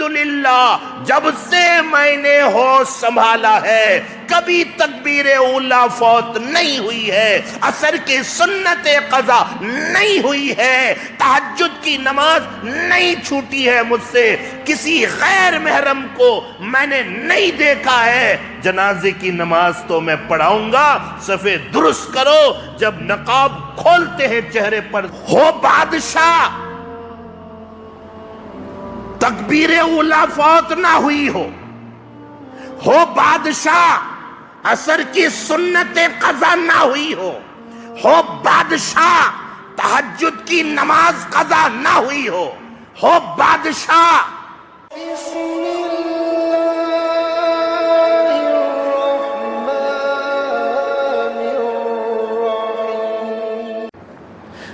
الحمدللہ جب سے میں نے ہوش سنبھالا ہے کبھی تکبیر اولا فوت نہیں ہوئی ہے، عصر کی سنت قضا نہیں ہوئی ہے، تہجد کی نماز نہیں چھوٹی ہے مجھ سے، کسی غیر محرم کو میں نے نہیں دیکھا ہے۔ جنازے کی نماز تو میں پڑھاؤں گا، صفے درست کرو، جب نقاب کھولتے ہیں چہرے پر ہو بادشاہ، تکبیر اولا فوت نہ ہوئی ہو بادشاہ، عصر کی سنت قضا نہ ہوئی ہو بادشاہ، تہجد کی نماز قضا نہ ہوئی ہو بادشاہ۔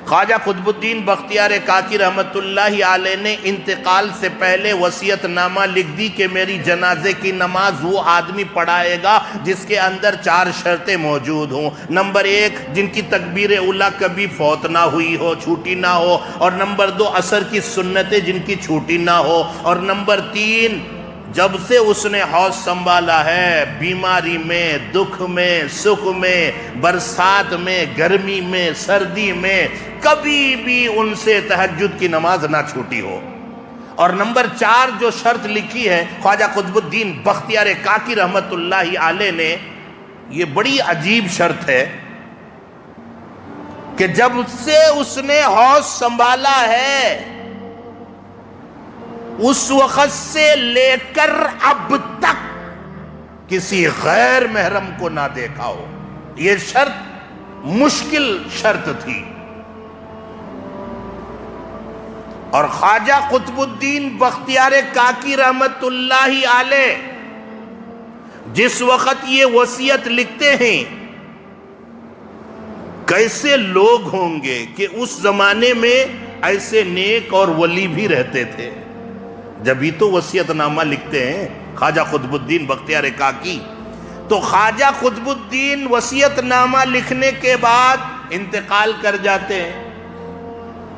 خواجہ قطب الدین بختیار کاکی رحمت اللہ علیہ نے انتقال سے پہلے وصیت نامہ لکھ دی کہ میری جنازے کی نماز وہ آدمی پڑھائے گا جس کے اندر 4 شرطیں موجود ہوں۔ نمبر 1، جن کی تکبیر اولا کبھی فوت نہ ہوئی ہو، چھوٹی نہ ہو، اور نمبر 2، عصر کی سنتیں جن کی چھوٹی نہ ہو، اور نمبر 3، جب سے اس نے ہوش سنبھالا ہے بیماری میں، دکھ میں، سکھ میں، برسات میں، گرمی میں، سردی میں کبھی بھی ان سے تہجد کی نماز نہ چھوٹی ہو۔ اور نمبر 4 جو شرط لکھی ہے خواجہ قطب الدین بختیار کاکی رحمت اللہ علیہ نے، یہ بڑی عجیب شرط ہے کہ جب سے اس نے ہوش سنبھالا ہے اس وقت سے لے کر اب تک کسی غیر محرم کو نہ دیکھا ہو۔ یہ شرط مشکل شرط تھی، اور خواجہ قطب الدین بختیار کاکی رحمت اللہ علیہ جس وقت یہ وصیت لکھتے ہیں، کیسے لوگ ہوں گے کہ اس زمانے میں ایسے نیک اور ولی بھی رہتے تھے، جبھی تو وصیت نامہ لکھتے ہیں خواجہ قطب الدین بختیار کاکی۔ تو خواجہ قطب الدین وصیت نامہ لکھنے کے بعد انتقال کر جاتے ہیں،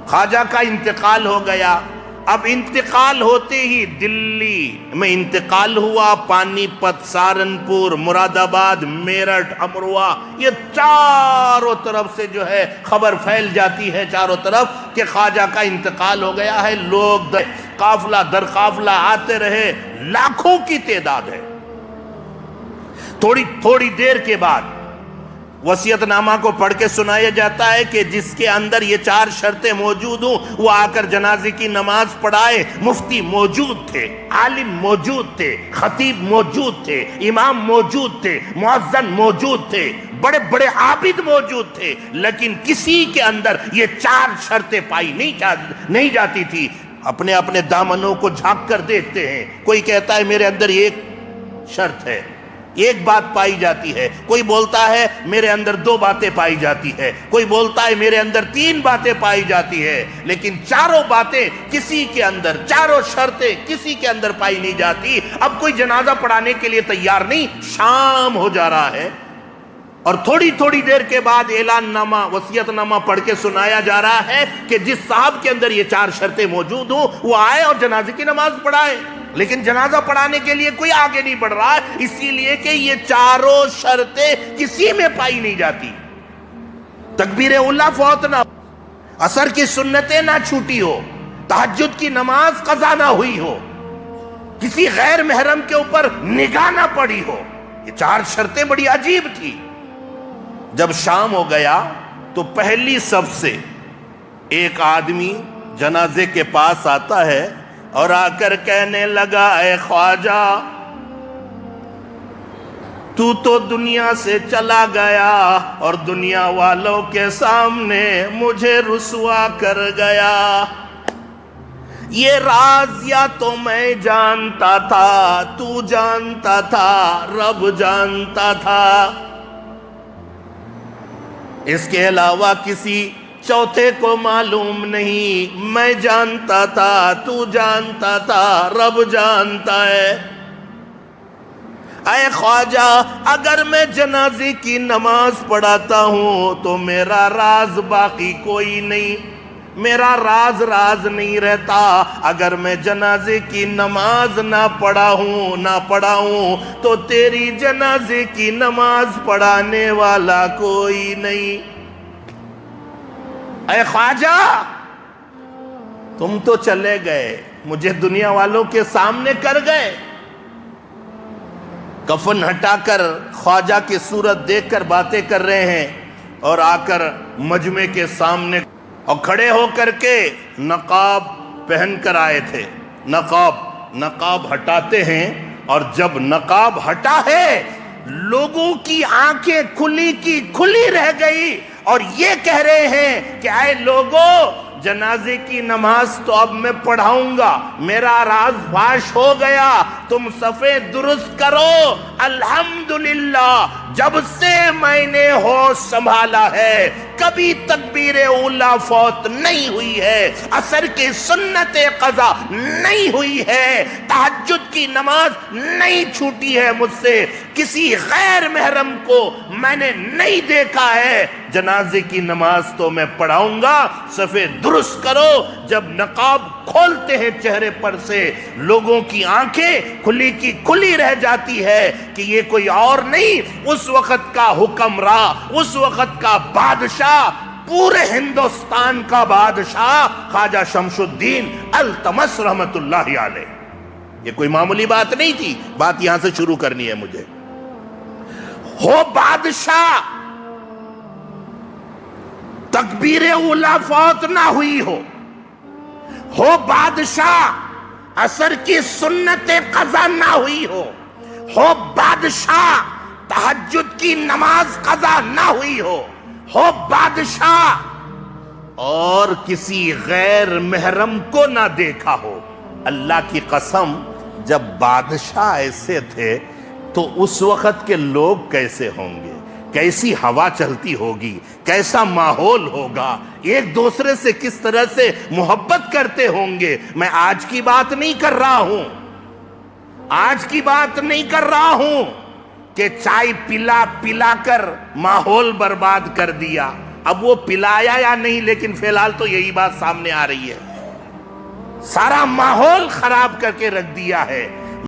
خواجہ کا انتقال ہو گیا۔ اب انتقال ہوتے ہی دلی میں انتقال ہوا، پانی پت، سہارنپور، مراد آباد، میرٹھ، امروا، یہ چاروں طرف سے جو ہے خبر پھیل جاتی ہے چاروں طرف کہ خواجہ کا انتقال ہو گیا ہے۔ لوگ قافلہ در قافلہ آتے رہے، لاکھوں کی تعداد ہے۔ تھوڑی دیر کے بعد وصیت نامہ کو پڑھ کے سنایا جاتا ہے کہ جس کے اندر یہ 4 شرطیں موجود ہوں وہ آ کر جنازے کی نماز پڑھائے۔ مفتی موجود تھے، عالم موجود تھے، خطیب موجود تھے، امام موجود تھے، مؤذن موجود تھے، بڑے بڑے عابد موجود تھے، لیکن کسی کے اندر یہ 4 شرطیں پائی نہیں جاتی تھی۔ اپنے اپنے دامنوں کو جھانک کر دیکھتے ہیں، کوئی کہتا ہے میرے اندر 1 شرط ہے، 1 بات پائی جاتی ہے، کوئی بولتا ہے میرے اندر 2 باتیں پائی جاتی ہے، کوئی بولتا ہے میرے اندر 3 باتیں پائی جاتی ہے، لیکن چاروں باتیں کسی کے اندر، چاروں شرطیں کسی کے اندر پائی نہیں جاتی۔ اب کوئی جنازہ پڑھانے کے لیے تیار نہیں، شام ہو جا رہا ہے، اور تھوڑی دیر کے بعد اعلان نامہ، وصیت نامہ پڑھ کے سنایا جا رہا ہے کہ جس صاحب کے اندر یہ 4 شرطیں موجود ہوں وہ آئے اور جنازے کی نماز پڑھائے۔ لیکن جنازہ پڑھانے کے لیے کوئی آگے نہیں بڑھ رہا، اسی لیے کہ یہ چاروں شرطیں کسی میں پائی نہیں جاتی۔ تکبیر اولا فوت نہ، عصر کی سنتیں نہ چھوٹی ہو، تہجد کی نماز قضا نہ ہوئی ہو، کسی غیر محرم کے اوپر نگاہ نہ پڑی ہو، یہ 4 شرطیں بڑی عجیب تھی۔ جب شام ہو گیا تو پہلی صف سے ایک آدمی جنازے کے پاس آتا ہے اور آ کر کہنے لگا، اے خواجہ تو دنیا سے چلا گیا اور دنیا والوں کے سامنے مجھے رسوا کر گیا۔ یہ راز یا تو میں جانتا تھا، تو جانتا تھا، رب جانتا تھا، اس کے علاوہ کسی چوتھے کو معلوم نہیں۔ میں جانتا تھا، تو جانتا تھا، رب جانتا ہے۔ اے خواجہ اگر میں جنازے کی نماز پڑھاتا ہوں تو میرا راز باقی کوئی نہیں، میرا راز راز نہیں رہتا اگر میں جنازے کی نماز نہ پڑھاؤں تو تیری جنازے کی نماز پڑھانے والا کوئی نہیں۔ اے خواجہ تم تو چلے گئے، مجھے دنیا والوں کے سامنے کر گئے، کفن ہٹا کر خواجہ کی صورت دیکھ کر باتیں کر رہے ہیں، اور آ کر مجمع کے سامنے اور کھڑے ہو کر کے نقاب پہن کر آئے تھے۔ نقاب ہٹاتے ہیں، اور جب نقاب ہٹا ہے لوگوں کی آنکھیں کھلی کی کھلی رہ گئی، اور یہ کہہ رہے ہیں کہ اے لوگوں جنازے کی نماز تو اب میں پڑھاؤں گا، میرا راز فاش ہو گیا، تم صفیں درست کرو۔ الحمدللہ جب سے میں نے ہوش سنبھالا ہے کبھی تکبیر اولیٰ فوت نہیں ہوئی ہے، عصر کی سنت قضا نہیں ہوئی ہے، تہجد کی نماز نہیں چھوٹی ہے مجھ سے، کسی غیر محرم کو میں نے نہیں دیکھا ہے، جنازے کی نماز تو میں پڑھاؤں گا، صفیں درست کرو۔ جب نقاب کھولتے ہیں چہرے پر سے لوگوں کی آنکھیں کھلی کی کھلی رہ جاتی ہے کہ یہ کوئی اور نہیں، اس وقت کا حکمراں، اس وقت کا بادشاہ، پورے ہندوستان کا بادشاہ خواجہ شمس الدین التمش رحمت اللہ علیہ۔ یہ کوئی معمولی بات نہیں تھی، بات یہاں سے شروع کرنی ہے مجھے۔ ہو بادشاہ، تکبیر اولیٰ فوت نہ ہوئی ہو بادشاہ، عصر کی سنت قضا نہ ہوئی ہو بادشاہ، تہجد کی نماز قضا نہ ہوئی ہو بادشاہ، اور کسی غیر محرم کو نہ دیکھا ہو۔ اللہ کی قسم جب بادشاہ ایسے تھے تو اس وقت کے لوگ کیسے ہوں گے، کیسی ہوا چلتی ہوگی، کیسا ماحول ہوگا، ایک دوسرے سے کس طرح سے محبت کرتے ہوں گے۔ میں آج کی بات نہیں کر رہا ہوں کہ چائے پلا کر ماحول برباد کر دیا، اب وہ پلایا یا نہیں، لیکن فی الحال تو یہی بات سامنے آ رہی ہے، سارا ماحول خراب کر کے رکھ دیا ہے۔